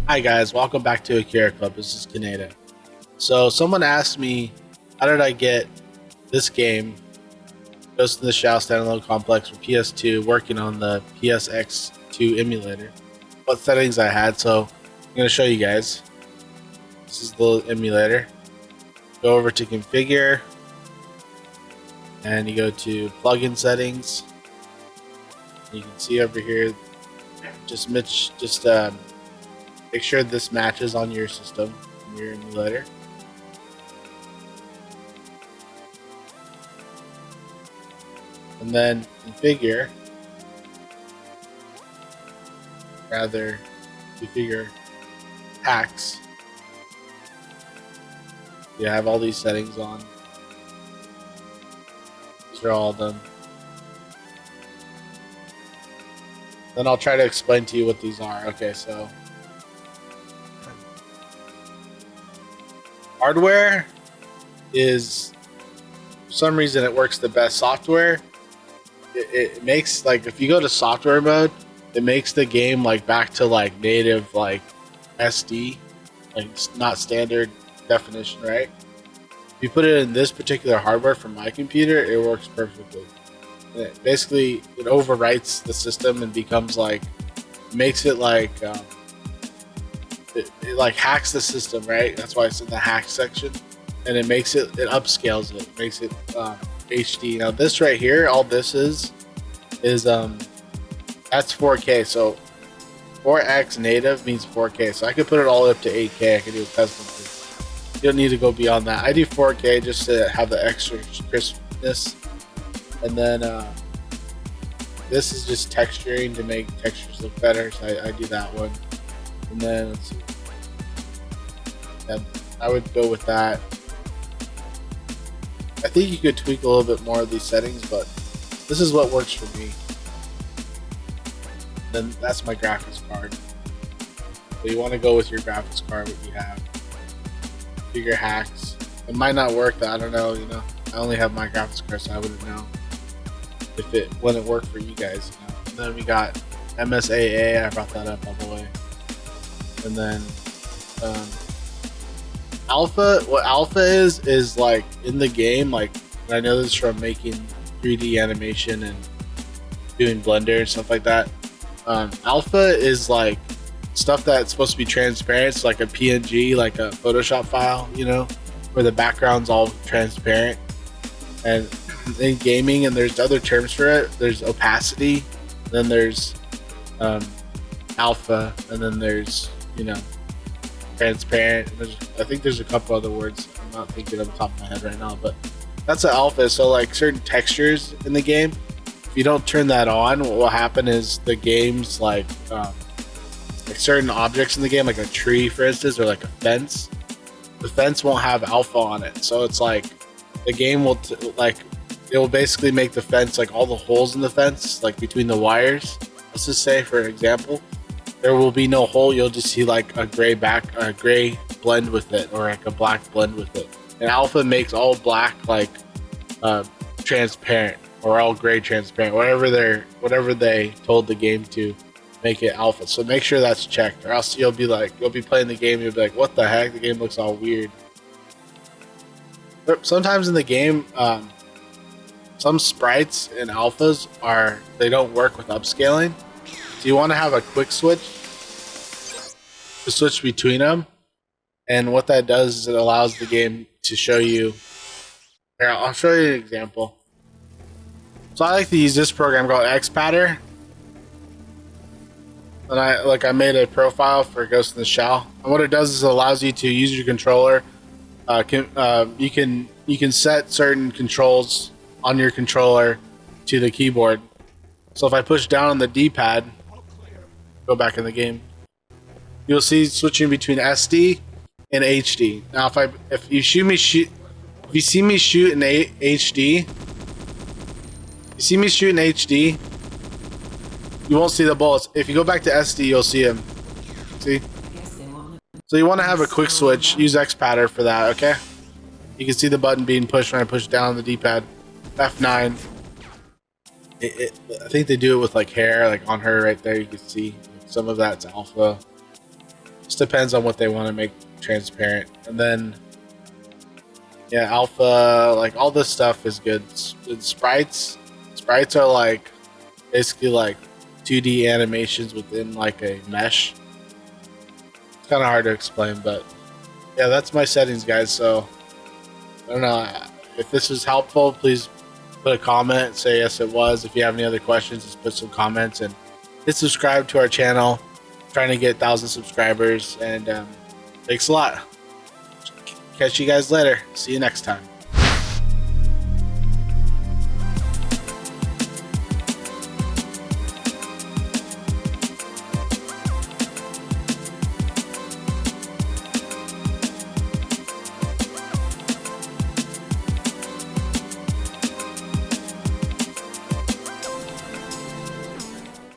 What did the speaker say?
Hi guys, welcome back to AKIRA Club. This is Kaneda. So someone asked me, how did I get this game, Ghost in the Shell Standalone Complex for PS2, working on the PSX2 emulator? What settings I had, so I'm going to show you guys. This is the emulator. Go over to Configure, and you go to Plugin Settings. You can see over here, just make sure this matches on your system, your emulator. And then configure hacks. You have all these settings on. These are all of them. Then I'll try to explain to you what these are. Okay, so hardware is, for some reason, it works the best. Software, it makes, like, if you go to software mode, it makes the game like back to like native, like SD, like not standard definition, right? If you put it in this particular hardware from my computer, it works perfectly. And it overwrites the system and becomes like, makes it like it like hacks the system, right? That's why it's in the hack section, and it upscales it, makes it HD. Now this right here, all this is that's 4K. So 4X native means 4K. So I could put it all up to 8K. I could do a custom thing. You don't need to go beyond that. I do 4K just to have the extra crispness, and then this is just texturing to make textures look better. So I do that one. And then let's see. Yeah, I would go with that. I think you could tweak a little bit more of these settings, but this is what works for me. Then that's my graphics card. So you want to go with your graphics card, what you have. Figure hacks. It might not work, I don't know, I only have my graphics card, so I wouldn't know if it wouldn't work for you guys. And then we got MSAA, I brought that up all the way. And then alpha, what alpha is like in the game, like, and I know this from making 3D animation and doing Blender and stuff like that. Alpha is like stuff that's supposed to be transparent. It's like a PNG, like a Photoshop file, where the background's all transparent. And in gaming, and there's other terms for it. There's opacity, then there's alpha, and then there's transparent. I think there's a couple other words I'm not thinking on the top of my head right now, but that's an alpha. So like certain textures in the game, if you don't turn that on, what will happen is the game's like certain objects in the game, like a tree for instance, or like a fence, the fence won't have alpha on it. So it's like the game will it will basically make the fence, like all the holes in the fence, like between the wires, let's just say for example, there will be no hole. You'll just see like a gray blend with it, or like a black blend with it. And alpha makes all black like transparent, or all gray transparent, whatever they told the game to make it alpha. So make sure that's checked, or else you'll be playing the game, you'll be like, what the heck, the game looks all weird. But sometimes in the game, some sprites and alphas they don't work with upscaling. So you want to have a quick switch to switch between them, and what that does is it allows the game to show you. Here, I'll show you an example. So I like to use this program called XPatter, and I made a profile for Ghost in the Shell, and what it does is it allows you to use your controller. You can set certain controls on your controller to the keyboard. So if I push down on the D-pad, go back in the game, you'll see switching between SD and HD. Now if you see me shoot in HD, you won't see the bullets. If you go back to SD, you'll see them. See? So you want to have a quick switch. Use XPatter for that, okay? You can see the button being pushed when I push down on the D-pad. F9. I think they do it with like hair, like on her right there. You can see some of that's alpha. Just depends on what they want to make transparent. And then, yeah, alpha, like all this stuff is good. Sprites are like basically like 2D animations within like a mesh. It's kind of hard to explain, but yeah, that's my settings, guys. So I don't know if this was helpful. Please put a comment, say yes, it was. If you have any other questions, just put some comments and hit subscribe to our channel. Trying to get 1,000 subscribers, and thanks a lot. Catch you guys later. See you next time.